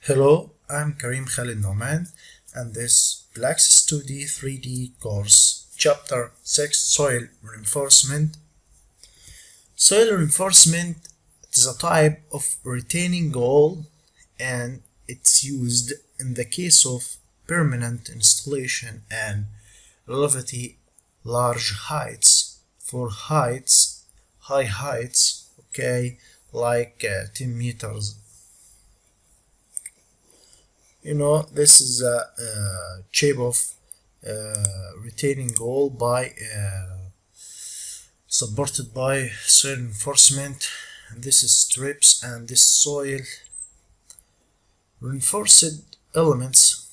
Hello, I'm Karim Khalid Noman, and this Plaxis 2D 3D course, Chapter 6 Soil Reinforcement. Soil reinforcement is a type of retaining wall, and it's used in the case of permanent installation and relatively large heights. For high heights, like 10 meters. This is a shape of retaining wall supported by soil reinforcement. This is strips, and this soil reinforced elements.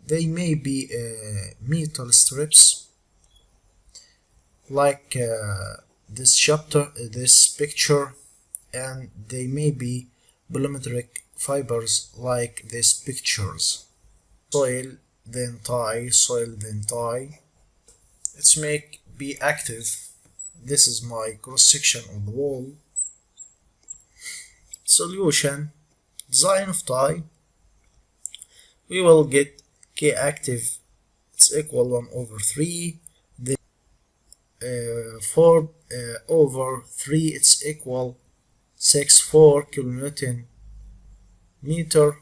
They may be metal strips, like this picture, and they may be polymetric fibers like these pictures. Soil then tie. Let's make be active. This is my cross section of the wall. Solution: design of tie. We will get K active, it's equal 1 over 3, then 4 over 3, it's equal 4 kilonewton meter.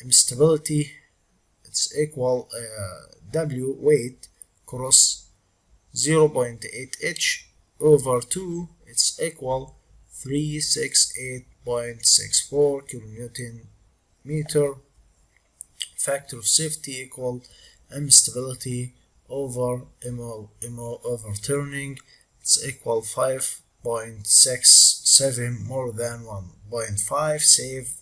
Stability, it's equal W weight cross 0.8 H over 2, it's equal 368.64 kilonewton meter. Factor of safety equal M stability over MO over turning, it's equal 5.67 more than 1.5. Save.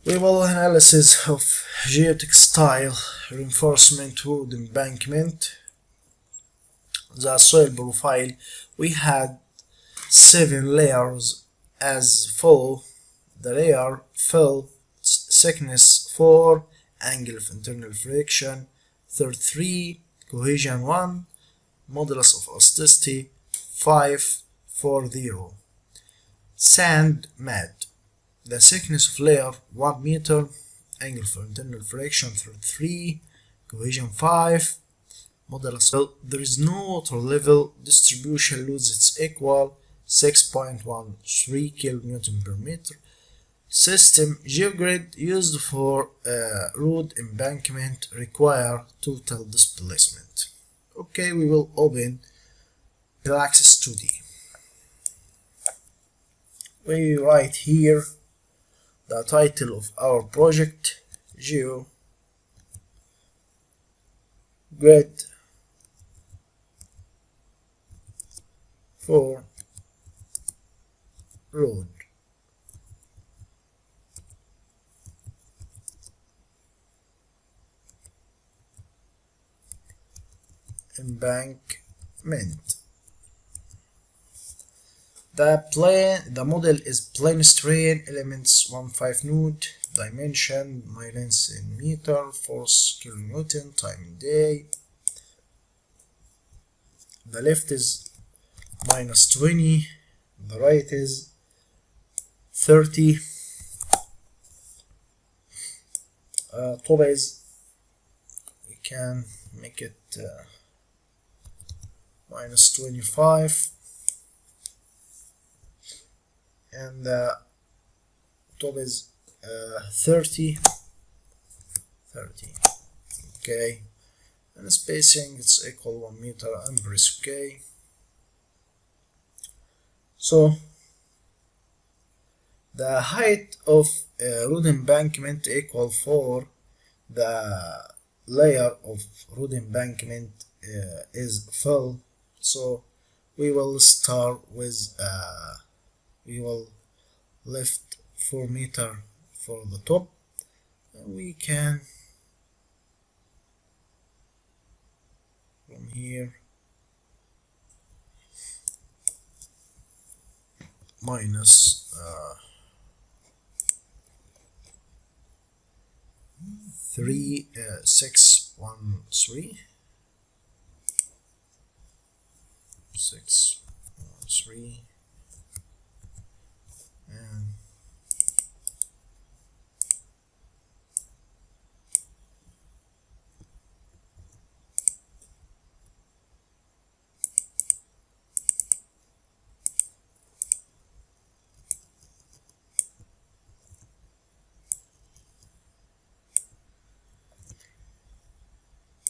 We will analysis of geotextile reinforcement wood embankment. The soil profile, we had 7 layers as follow. The layer fill, thickness 4, angle of internal friction 33, cohesion 1, modulus of elasticity 540. Sand mat, the thickness of layer 1 meter, angle for internal friction 33, cohesion 5, modulus. There is no water level distribution loads, it's equal 6.13 kilonewton per meter. System geogrid used for road embankment require total displacement. Okay, we will open Plaxis 2D. We write here the title of our project: Geo Grid for road. Embankment. The model is plane strain, elements 15 node, dimension, my length in meter, force kilonewton, time in day. The left is -20, the right is 30. Top is, we can make it -25, and the top is 30. Okay, and the spacing, it's equal 1 meter, and press OK. So the height of road embankment equal 4. The layer of road embankment is fill, so we will start with we will lift 4 meter for the top, and we can from here minus 613 and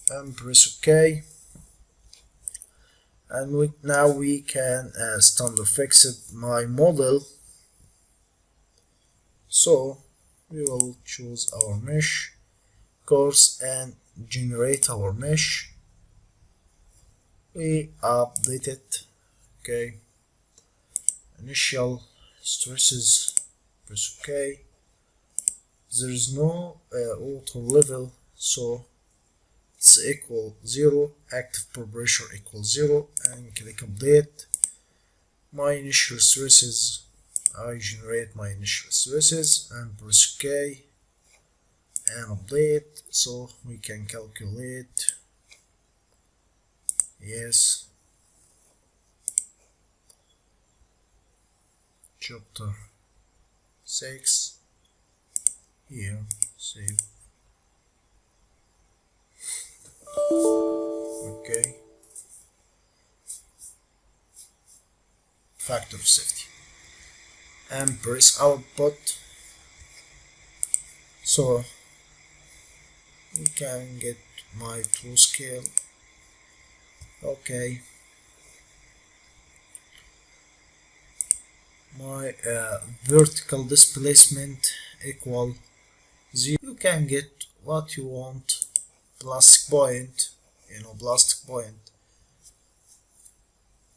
and press OK. And now we can standard fix my model. So we will choose our mesh course and generate our mesh. We update it. Okay, initial stresses, press OK. There is no water level, so it's equal 0, active pore pressure equals 0, and click update. My initial stresses, I generate my initial stresses and press OK and update, so we can calculate. Yes, chapter 6 here, save. Okay, factor of safety and press output, so we can get my true scale. Okay, my vertical displacement equal 0. You can get what you want. Plastic point, plastic point,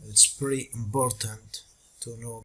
it's pretty important to know.